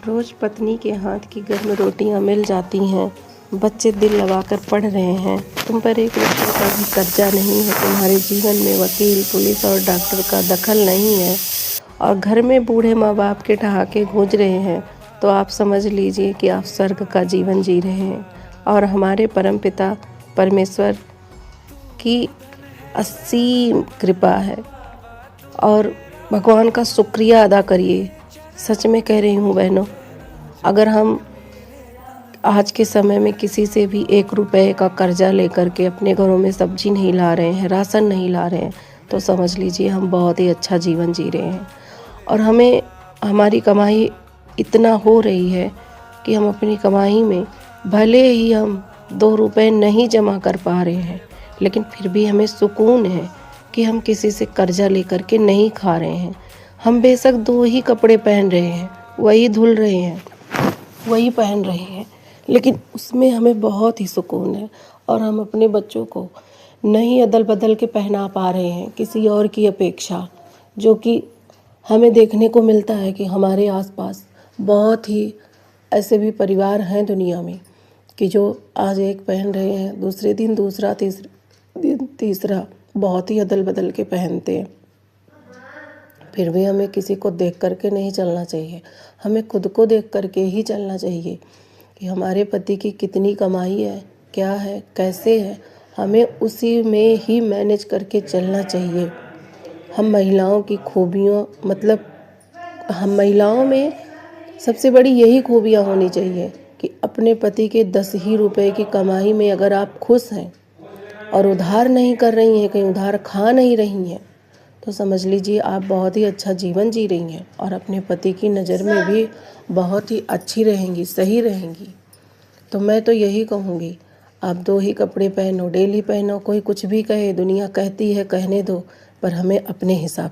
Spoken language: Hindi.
रोज़ पत्नी के हाथ की गर्म रोटियां मिल जाती हैं। बच्चे दिल लगाकर पढ़ रहे हैं। तुम पर एक रुपये का भी कर्जा नहीं है। तुम्हारे जीवन में वकील, पुलिस और डॉक्टर का दखल नहीं है और घर में बूढ़े माँ बाप के ठहाके गूंज रहे हैं। तो आप समझ लीजिए कि आप स्वर्ग का जीवन जी रहे हैं और हमारे परमपिता परमेश्वर की असीम कृपा है और भगवान का शुक्रिया अदा करिए। सच में कह रही हूँ बहनों, अगर हम आज के समय में किसी से भी 1 रुपये का कर्जा लेकर के अपने घरों में सब्जी नहीं ला रहे हैं, राशन नहीं ला रहे हैं, तो समझ लीजिए हम बहुत ही अच्छा जीवन जी रहे हैं। और हमें हमारी कमाई इतना हो रही है कि हम अपनी कमाई में भले ही हम 2 रुपये नहीं जमा कर पा रहे हैं, लेकिन फिर भी हमें सुकून है कि हम किसी से कर्जा लेकर के नहीं खा रहे हैं। हम बेशक 2 ही कपड़े पहन रहे हैं, वही धुल रहे हैं, वही पहन रहे हैं, लेकिन उसमें हमें बहुत ही सुकून है। और हम अपने बच्चों को नहीं अदल बदल के पहना पा रहे हैं किसी और की अपेक्षा, जो कि हमें देखने को मिलता है कि हमारे आसपास बहुत ही ऐसे भी परिवार हैं दुनिया में कि जो आज एक पहन रहे हैं, दूसरे दिन दूसरा, तीसरे दिन तीसरा, बहुत ही अदल बदल के पहनते हैं। फिर भी हमें किसी को देख करके नहीं चलना चाहिए, हमें खुद को देख करके ही चलना चाहिए कि हमारे पति की कितनी कमाई है, क्या है, कैसे है, हमें उसी में ही मैनेज करके चलना चाहिए। हम महिलाओं की खूबियों हम महिलाओं में सबसे बड़ी यही खूबियाँ होनी चाहिए कि अपने पति के 10 ही रुपए की कमाई में अगर आप खुश हैं और उधार नहीं कर रही हैं, कहीं उधार खा नहीं रही हैं, तो समझ लीजिए आप बहुत ही अच्छा जीवन जी रही हैं और अपने पति की नज़र में भी बहुत ही अच्छी रहेंगी, सही रहेंगी। तो मैं तो यही कहूँगी, आप 2 ही कपड़े पहनो, डेली पहनो, कोई कुछ भी कहे, दुनिया कहती है कहने दो, पर हमें अपने हिसाब से